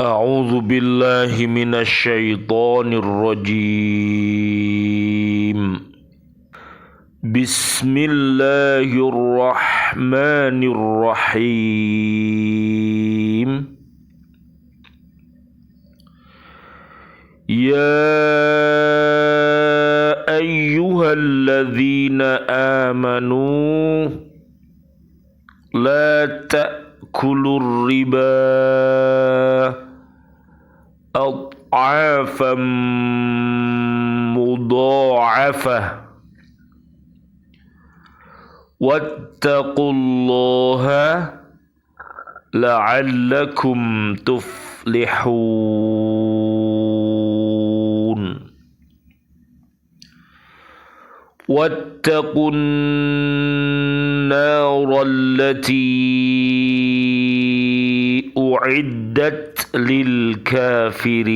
A'udzu billahi minasyaitonir rajim. Bismillahirrahmanirrahim. Ya ayyuhalladzina amanu la ta'kulur riba أضعافا مضاعفة واتقوا الله لعلكم تفلحون واتقوا النار التي أعدت للكافرين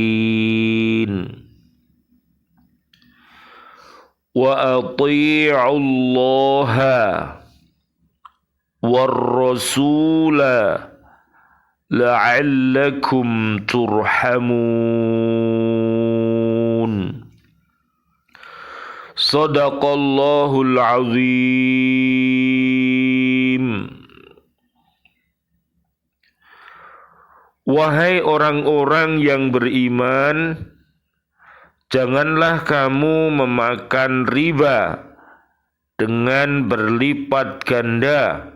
وأطيعوا الله والرسول لعلكم ترحمون صدق الله العظيم. Wahai orang-orang yang beriman, janganlah kamu memakan riba dengan berlipat ganda,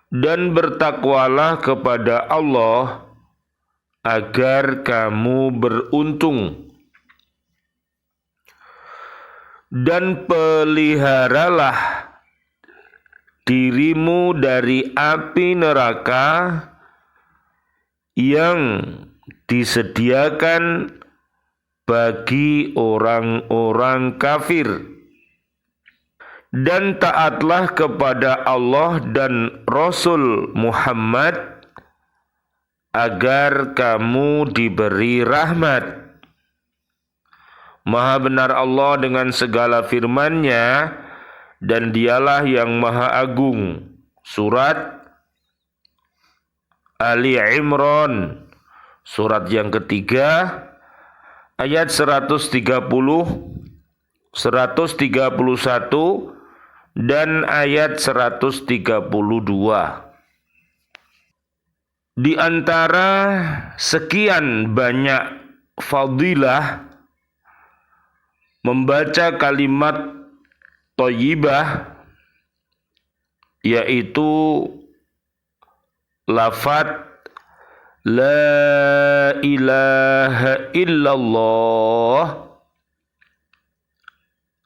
dan bertakwalah kepada Allah agar kamu beruntung. Dan peliharalah dirimu dari api neraka yang disediakan bagi orang-orang kafir, dan taatlah kepada Allah dan Rasul Muhammad agar kamu diberi rahmat. Maha benar Allah dengan segala firman-Nya, dan Dialah yang Maha Agung. Surat Ali Imran, surat yang ketiga, ayat 130, 131, dan ayat 132. Di antara sekian banyak fadilah membaca kalimat thayyibah, yaitu lafaz la ilaha illallah.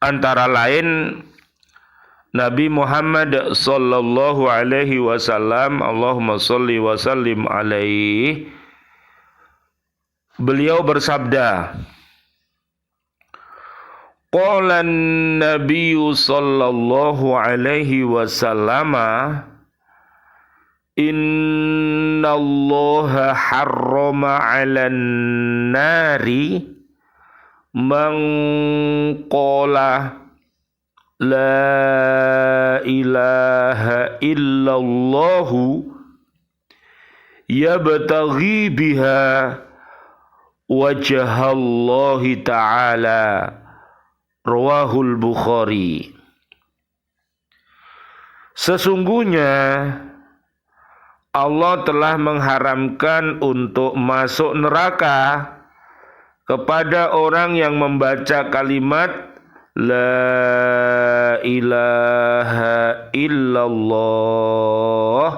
Antara lain Nabi Muhammad sallallahu alaihi wasallam, Allahumma shalli wa sallim alaihi, beliau bersabda, qala an-nabiy sallallahu alaihi wasallam, inna allaha harrama 'alan nari man qala la ilaha illallah yabtaghi biha wajhallahi ta'ala. Rawahul Bukhari. Sesungguhnya Allah telah mengharamkan untuk masuk neraka kepada orang yang membaca kalimat la ilaha illallah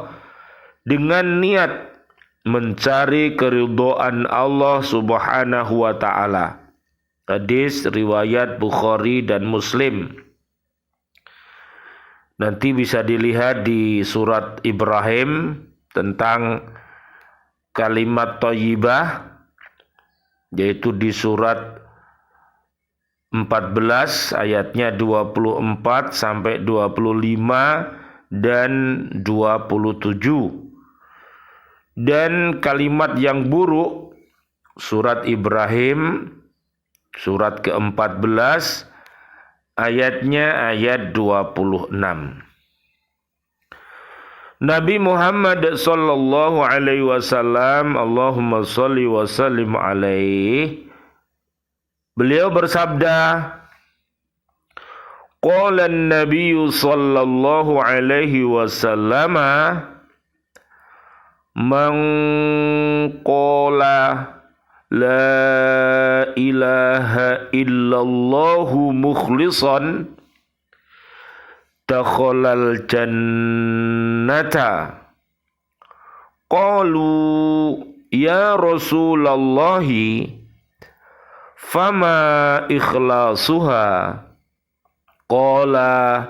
dengan niat mencari keridhaan Allah Subhanahu wa ta'ala. Hadis riwayat Bukhari dan Muslim. Nanti bisa dilihat di surat Ibrahim tentang kalimat thayyibah, yaitu di surat 14 ayatnya 24 sampai 25 dan 27. Dan kalimat yang buruk, surat Ibrahim surat ke-14 ayatnya ayat 26. Nabi Muhammad sallallahu alaihi wasallam, Allahumma shalli wa sallim alaihi, beliau bersabda, qala an-nabiy sallallahu alaihi wasallam, man qala la ilaha illallahu mukhlishan dakhalal jannata. Qalu ya Rasulullah fama ikhlasuha? Qala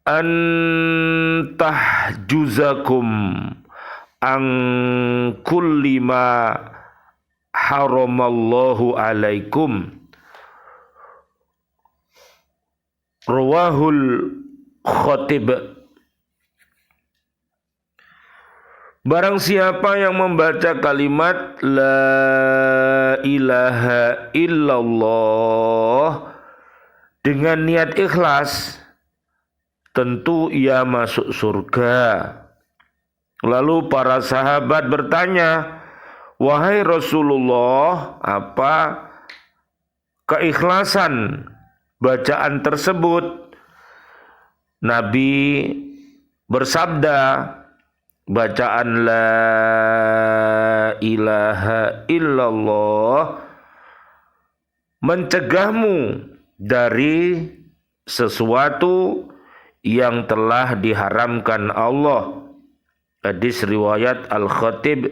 an tahjuzakum an kulli ma haramallahu alaikum. Rawahul Khatib. Barang siapa yang membaca kalimat la ilaha illallah dengan niat ikhlas, tentu ia masuk surga. Lalu para sahabat bertanya, wahai Rasulullah, apa keikhlasan bacaan tersebut? Nabi bersabda, bacaan la ilaha illallah mencegahmu dari sesuatu yang telah diharamkan Allah. Hadis riwayat Al-Khatib.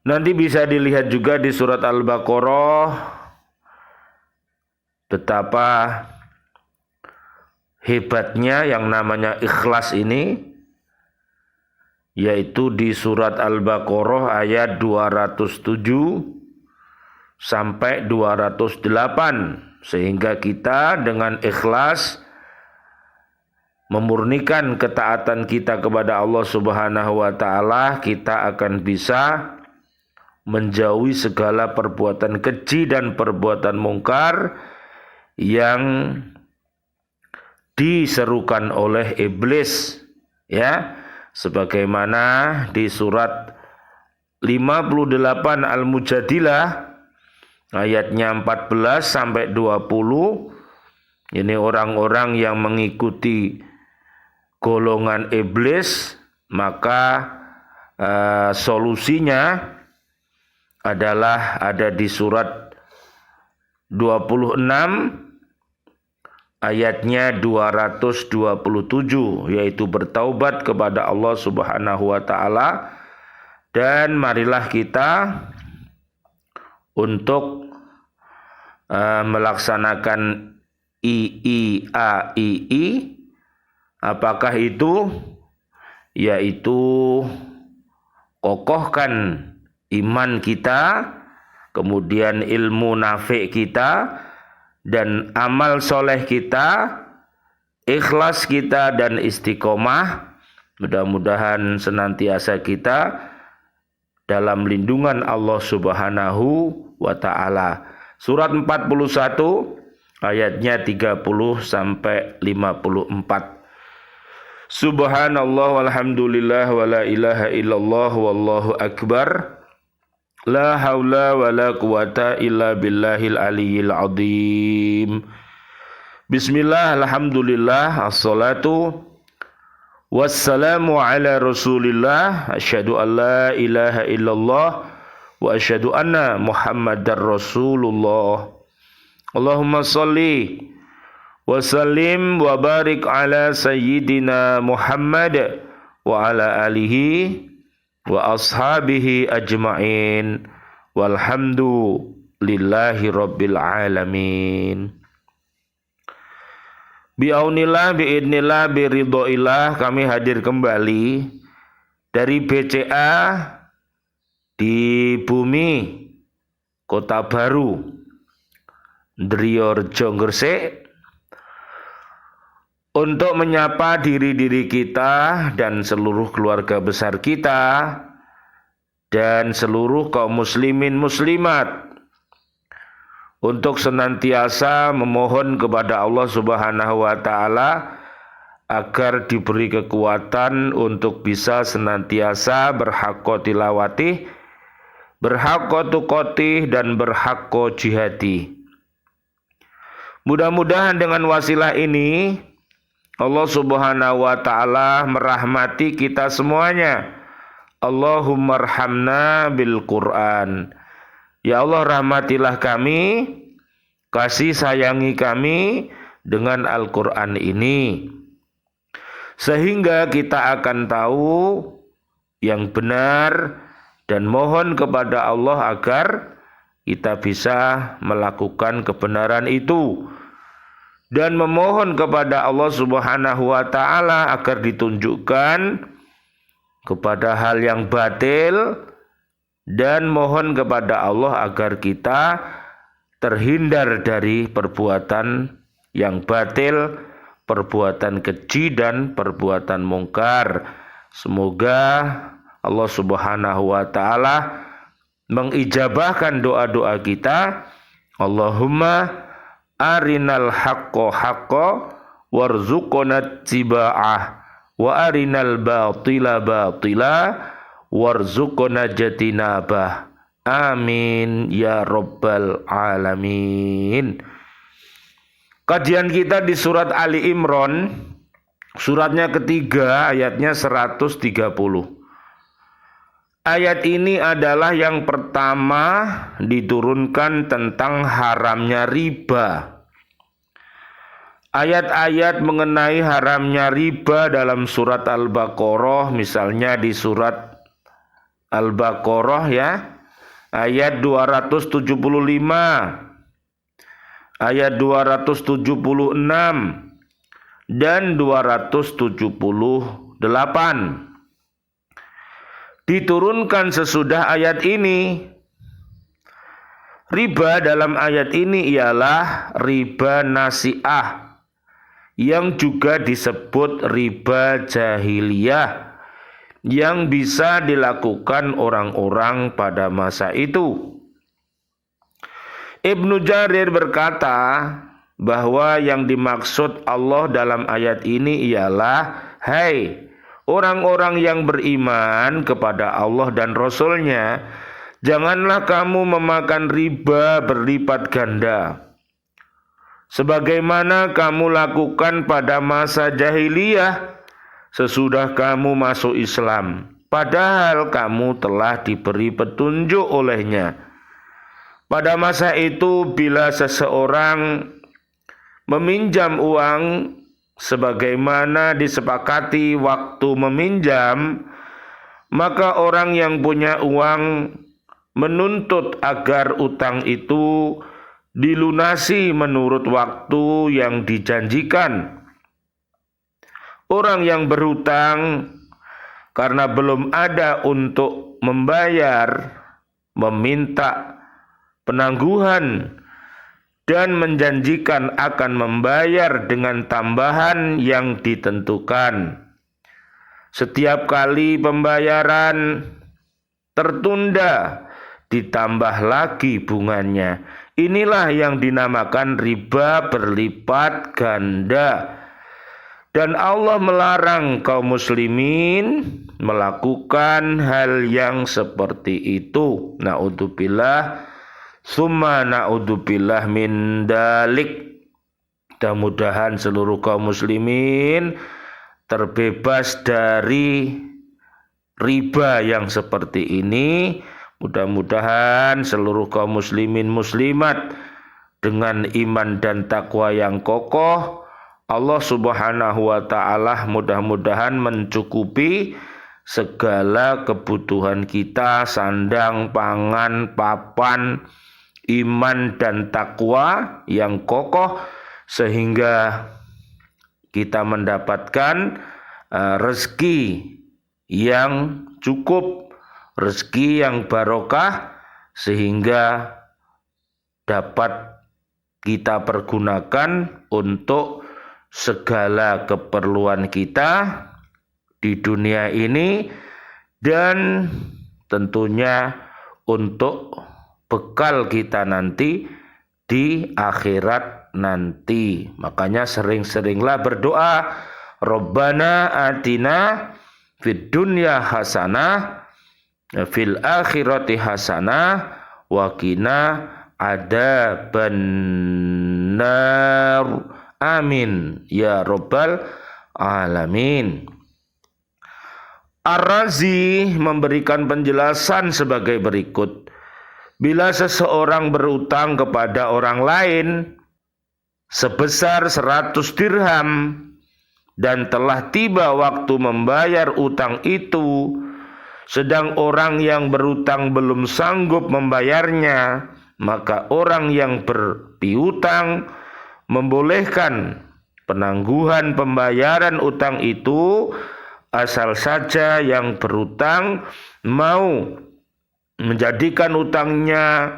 Nanti bisa dilihat juga di surat Al-Baqarah betapa hebatnya yang namanya ikhlas ini, yaitu di surat Al-Baqarah ayat 207 sampai 208, sehingga kita dengan ikhlas memurnikan ketaatan kita kepada Allah Subhanahu wa taala, kita akan bisa menjauhi segala perbuatan keji dan perbuatan mungkar yang diserukan oleh iblis, ya, sebagaimana di surat 58 Al-Mujadilah ayatnya 14 sampai 20. Ini orang-orang yang mengikuti golongan iblis, maka solusinya adalah ada di surat 26 ayatnya 227, yaitu bertaubat kepada Allah Subhanahu wa taala, dan marilah kita untuk melaksanakan IIAII. Apakah itu? Yaitu kokohkan iman kita, kemudian ilmu nafi' kita, dan amal soleh kita, ikhlas kita, dan istiqomah. Mudah-mudahan senantiasa kita dalam lindungan Allah Subhanahu wa ta'ala. Surat 41 ayatnya 30 sampai 54. Subhanallah walhamdulillah wa la ilaha illallah wallahu akbar. La haula wa la quwata illa billahil aliyyil azim. Bismillah, alhamdulillah, assalatu wassalamu ala rasulillah. Asyhadu an la ilaha illallah wa asyhadu anna muhammadar rasulullah. Allahumma salli wa sallim wa barik ala sayyidina Muhammad wa ala alihi wa ashabihi ajma'in walhamdulillahi rabbil alamin. Bi'aunillah, bi'idnillah, biridhoillah, kami hadir kembali dari BCA di bumi Kota Baru, Ndriyorjo Gresik, untuk menyapa diri-diri kita dan seluruh keluarga besar kita dan seluruh kaum muslimin muslimat untuk senantiasa memohon kepada Allah Subhanahu wa taala agar diberi kekuatan untuk bisa senantiasa berhaqqa tilawati, berhaqqa tuqatih, dan berhaqqa jihadi. Mudah-mudahan dengan wasilah ini Allah Subhanahu wa ta'ala merahmati kita semuanya. Allahumma arhamna bil Qur'an. Ya Allah, rahmatilah kami, kasih sayangi kami dengan Al-Qur'an ini, sehingga kita akan tahu yang benar dan mohon kepada Allah agar kita bisa melakukan kebenaran itu, dan memohon kepada Allah Subhanahu wa ta'ala agar ditunjukkan kepada hal yang batil, dan mohon kepada Allah agar kita terhindar dari perbuatan yang batil, perbuatan keji, dan perbuatan mungkar. Semoga Allah Subhanahu wa ta'ala mengijabahkan doa-doa kita. Allahumma arinal haqqo haqqo warzuqna tiba'ah, wa arinal batila batila warzuqna jatinabah. Amin ya rabbal alamin. Kajian kita di surat Ali Imran, suratnya ketiga, ayatnya 130. Ayat ini adalah yang pertama diturunkan tentang haramnya riba. Ayat-ayat mengenai haramnya riba dalam surat Al-Baqarah, misalnya di surat Al-Baqarah ya, ayat 275, ayat 276 dan 278. Diturunkan sesudah ayat ini. Riba dalam ayat ini ialah riba nasi'ah, yang juga disebut riba jahiliyah, yang bisa dilakukan orang-orang pada masa itu. Ibnu Jarir berkata bahwa yang dimaksud Allah dalam ayat ini ialah, hai orang-orang yang beriman kepada Allah dan Rasul-Nya, janganlah kamu memakan riba berlipat ganda, sebagaimana kamu lakukan pada masa jahiliyah sesudah kamu masuk Islam, padahal kamu telah diberi petunjuk olehnya. Pada masa itu, bila seseorang meminjam uang sebagaimana disepakati waktu meminjam, maka orang yang punya uang menuntut agar utang itu dilunasi menurut waktu yang dijanjikan. Orang yang berhutang karena belum ada untuk membayar, meminta penangguhan dan menjanjikan akan membayar dengan tambahan yang ditentukan. Setiap kali pembayaran tertunda, ditambah lagi bunganya. Inilah yang dinamakan riba berlipat ganda. Dan Allah melarang kaum muslimin melakukan hal yang seperti itu. Na'udzubillah, summa na'udzubillah min dalik. Mudah-mudahan seluruh kaum muslimin terbebas dari riba yang seperti ini. Mudah-mudahan seluruh kaum muslimin muslimat dengan iman dan takwa yang kokoh, Allah Subhanahu wa ta'ala mudah-mudahan mencukupi segala kebutuhan kita, sandang, pangan, papan, iman dan takwa yang kokoh, sehingga kita mendapatkan rezeki yang cukup, rezeki yang barokah, sehingga dapat kita pergunakan untuk segala keperluan kita di dunia ini, dan tentunya untuk bekal kita nanti di akhirat nanti. Makanya sering-seringlah berdoa, Rabbana atina fid dunya hasanah fil akhirati hasanah wa qina adzabannar. Amin ya rabbal alamin. Ar-Razi memberikan penjelasan sebagai berikut. Bila seseorang berutang kepada orang lain sebesar 100 dirham dan telah tiba waktu membayar utang itu, sedang orang yang berutang belum sanggup membayarnya, maka orang yang berpiutang membolehkan penangguhan pembayaran utang itu asal saja yang berutang mau menjadikan utangnya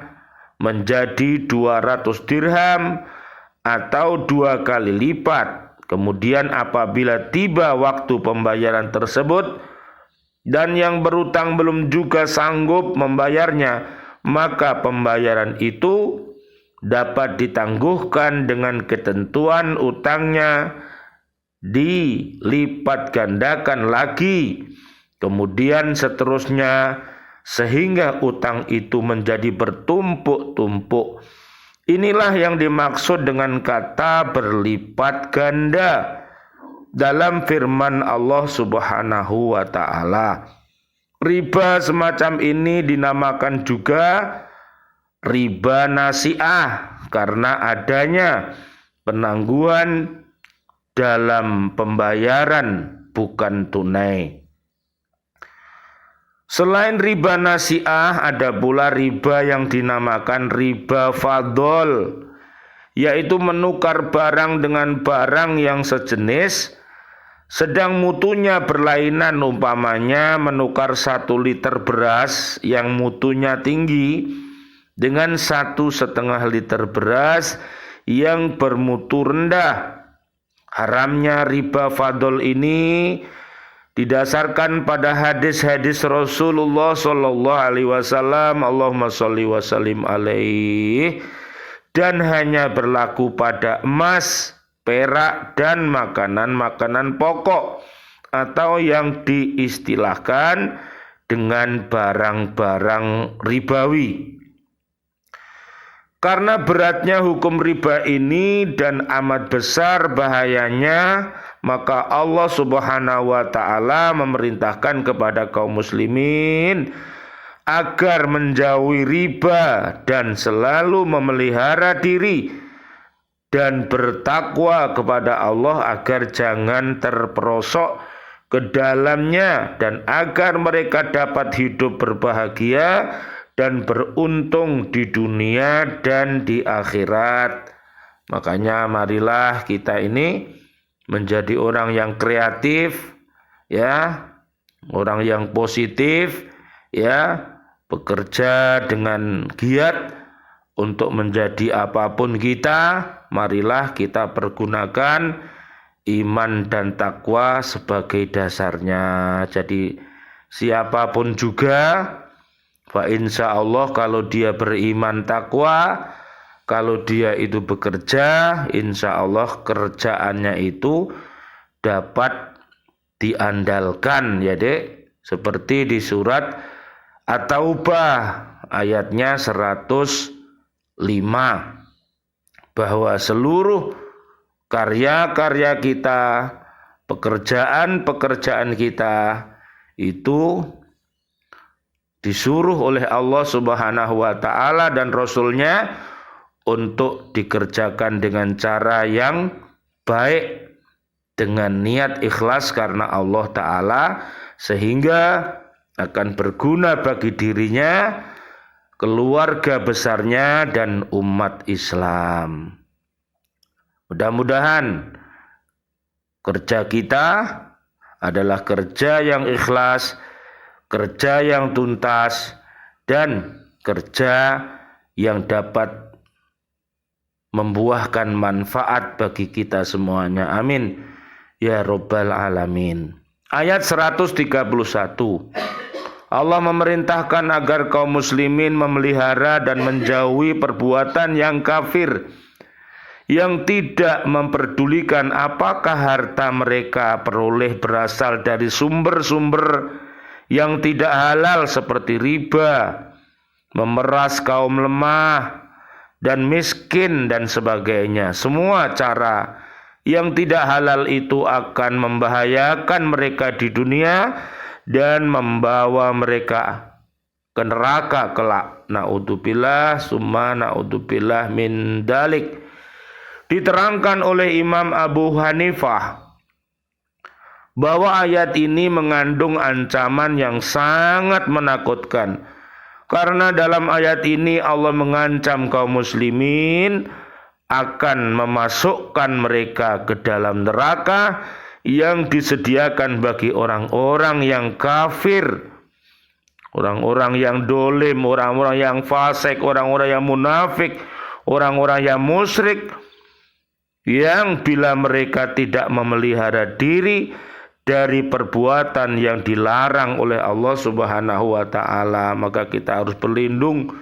menjadi 200 dirham atau 2 kali lipat. Kemudian apabila tiba waktu pembayaran tersebut dan yang berutang belum juga sanggup membayarnya, maka pembayaran itu dapat ditangguhkan dengan ketentuan utangnya dilipat gandakan lagi, kemudian seterusnya sehingga utang itu menjadi bertumpuk-tumpuk. Inilah yang dimaksud dengan kata berlipat ganda dalam firman Allah Subhanahu wa ta'ala. Riba semacam ini dinamakan juga riba nasi'ah karena adanya penangguhan dalam pembayaran bukan tunai. Selain riba nasi'ah, ada pula riba yang dinamakan riba fadol, yaitu menukar barang dengan barang yang sejenis sedang mutunya berlainan. Umpamanya menukar 1 liter beras yang mutunya tinggi dengan 1,5 liter beras yang bermutu rendah. Haramnya riba fadol ini didasarkan pada hadis-hadis Rasulullah sallallahu alaihi wasallam, Allahumma sholli wa sallim alaihi, dan hanya berlaku pada emas, perak, dan makanan-makanan pokok atau yang diistilahkan dengan barang-barang ribawi. Karena beratnya hukum riba ini dan amat besar bahayanya, maka Allah Subhanahu wa ta'ala memerintahkan kepada kaum muslimin agar menjauhi riba dan selalu memelihara diri dan bertakwa kepada Allah agar jangan terperosok ke dalamnya dan agar mereka dapat hidup berbahagia dan beruntung di dunia dan di akhirat. Makanya marilah kita ini menjadi orang yang kreatif, ya, orang yang positif, ya, bekerja dengan giat untuk menjadi apapun kita. Marilah kita pergunakan iman dan takwa sebagai dasarnya. Jadi siapapun juga, fa insya Allah kalau dia beriman takwa, kalau dia itu bekerja, insya Allah kerjaannya itu dapat diandalkan, ya dek. Seperti di surat At-Taubah ayatnya 105, bahwa seluruh karya-karya kita, pekerjaan-pekerjaan kita itu disuruh oleh Allah Subhanahu wa ta'ala dan Rasulnya untuk dikerjakan dengan cara yang baik, dengan niat ikhlas karena Allah Ta'ala, sehingga akan berguna bagi dirinya, keluarga besarnya, dan umat Islam. Mudah-mudahan kerja kita adalah kerja yang ikhlas, kerja yang tuntas, dan kerja yang dapat membuahkan manfaat bagi kita semuanya. Amin ya rabbal alamin. Ayat 131. Allah memerintahkan agar kaum muslimin memelihara dan menjauhi perbuatan yang kafir, yang tidak memperdulikan apakah harta mereka peroleh berasal dari sumber-sumber yang tidak halal seperti riba, memeras kaum lemah dan miskin dan sebagainya. Semua cara yang tidak halal itu akan membahayakan mereka di dunia dan membawa mereka ke neraka kelak. Na'udzubillah summa na'udzubillah min dalik. Diterangkan oleh Imam Abu Hanifah bahwa ayat ini mengandung ancaman yang sangat menakutkan. Karena dalam ayat ini Allah mengancam kaum muslimin akan memasukkan mereka ke dalam neraka yang disediakan bagi orang-orang yang kafir, orang-orang yang dolim, orang-orang yang fasik, orang-orang yang munafik, orang-orang yang musyrik, yang bila mereka tidak memelihara diri dari perbuatan yang dilarang oleh Allah Subhanahu wa taala, maka kita harus berlindung,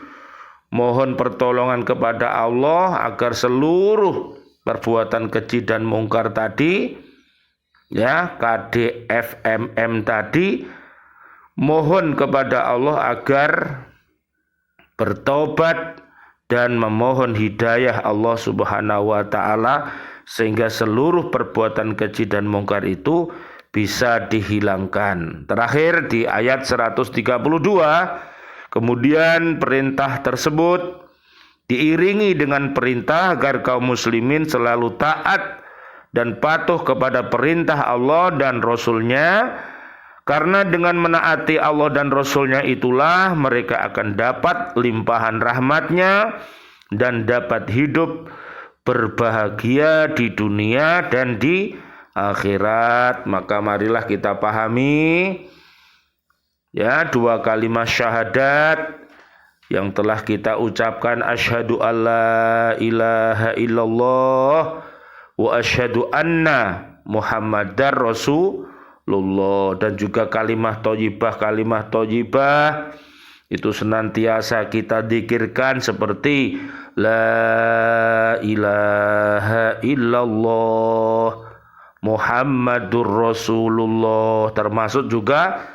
mohon pertolongan kepada Allah agar seluruh perbuatan keji dan mungkar tadi, ya, KDFMM tadi, mohon kepada Allah agar bertobat dan memohon hidayah Allah Subhanahu wa taala sehingga seluruh perbuatan keji dan mungkar itu bisa dihilangkan. Terakhir di ayat 132, kemudian perintah tersebut diiringi dengan perintah agar kaum muslimin selalu taat dan patuh kepada perintah Allah dan Rasul-Nya, karena dengan menaati Allah dan Rasul-Nya itulah mereka akan dapat limpahan rahmat-Nya dan dapat hidup berbahagia di dunia dan di akhirat. Maka marilah kita pahami, ya, dua kalimat syahadat yang telah kita ucapkan, asyhadu alla ilaha illallah wa asyhadu anna muhammadar rasulullah, dan juga kalimat thayyibah itu senantiasa kita dzikirkan seperti la ilaha illallah muhammadur rasulullah. Termasuk juga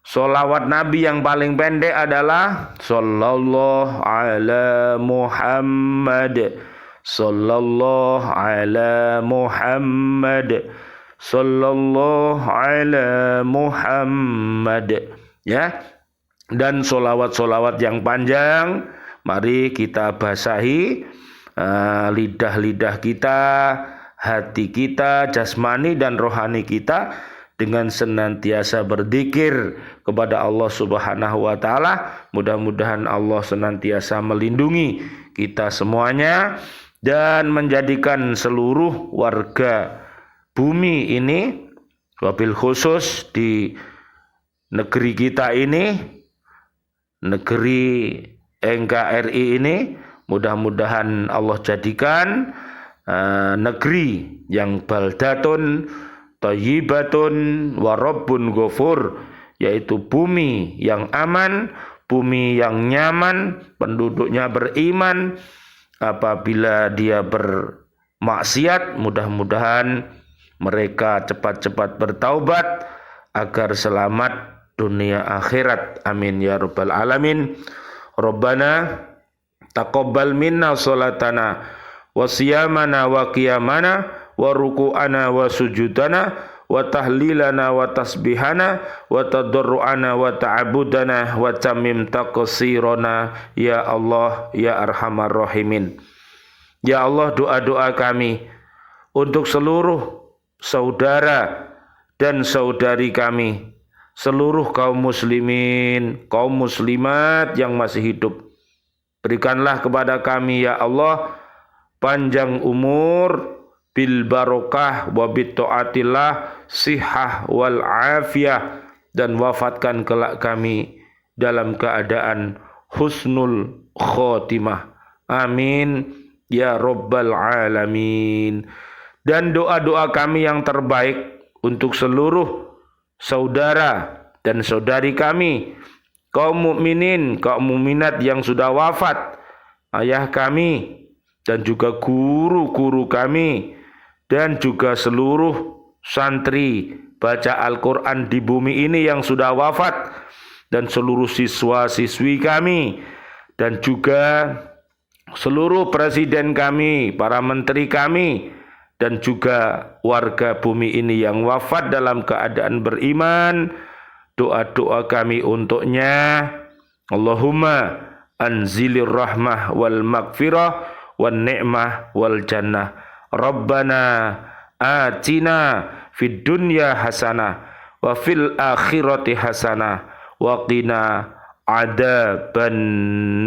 sholawat Nabi yang paling pendek adalah sallallahu ala Muhammad, sallallahu ala Muhammad, sallallahu ala Muhammad, ya. Dan sholawat-sholawat yang panjang, mari kita basahi lidah-lidah kita, hati kita, jasmani dan rohani kita dengan senantiasa berzikir kepada Allah Subhanahu wa taala. Mudah-mudahan Allah senantiasa melindungi kita semuanya dan menjadikan seluruh warga bumi ini, wabil khusus di negeri kita ini, negeri NKRI ini, mudah-mudahan Allah jadikan negeri yang baldatun thayyibatun wa rabbun ghafur, yaitu bumi yang aman, bumi yang nyaman, penduduknya beriman. Apabila dia bermaksiat, mudah-mudahan mereka cepat-cepat bertaubat agar selamat dunia akhirat. Amin ya rabbal alamin. Rabbana taqabbal minna salatana wa siyamana wa qiyamana wa ruku'ana wa sujudana wa tahlilana wa tasbihana wa tadarru'ana wa ta'abudana wa tamim taqsirana ya Allah ya arhamar rahimin. Ya Allah, doa-doa kami untuk seluruh saudara dan saudari kami, seluruh kaum muslimin, kaum muslimat yang masih hidup, berikanlah kepada kami ya Allah panjang umur bil barokah wa bit taatillah, sihah wal afiyah, dan wafatkan kelak kami dalam keadaan husnul khotimah. Amin ya rabbal alamin. Dan doa-doa kami yang terbaik untuk seluruh saudara dan saudari kami, kaum mukminin, kaum mukminat yang sudah wafat, ayah kami, dan juga guru-guru kami dan juga seluruh santri baca Al-Quran di bumi ini yang sudah wafat dan seluruh siswa-siswi kami dan juga seluruh presiden kami, para menteri kami dan juga warga bumi ini yang wafat dalam keadaan beriman. Doa-doa kami untuknya, Allahumma anzilir rahmah wal maghfirah wan ni'mah wal jannah. Rabbana atina fid dunya hasanah wa fil akhirati hasanah wa qina adzaban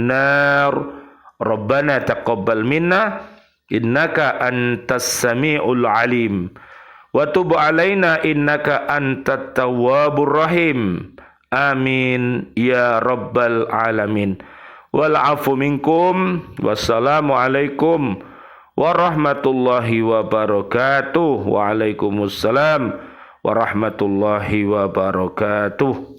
nar. Rabbana taqabbal minna innaka antas samiul alim wa tub alaina innaka antat tawwabur rahim. Amin ya rabbal alamin. Wal afu minkum. Wassalamu alaikum warahmatullahi wabarakatuh. Waalaikumsalam warahmatullahi wabarakatuh.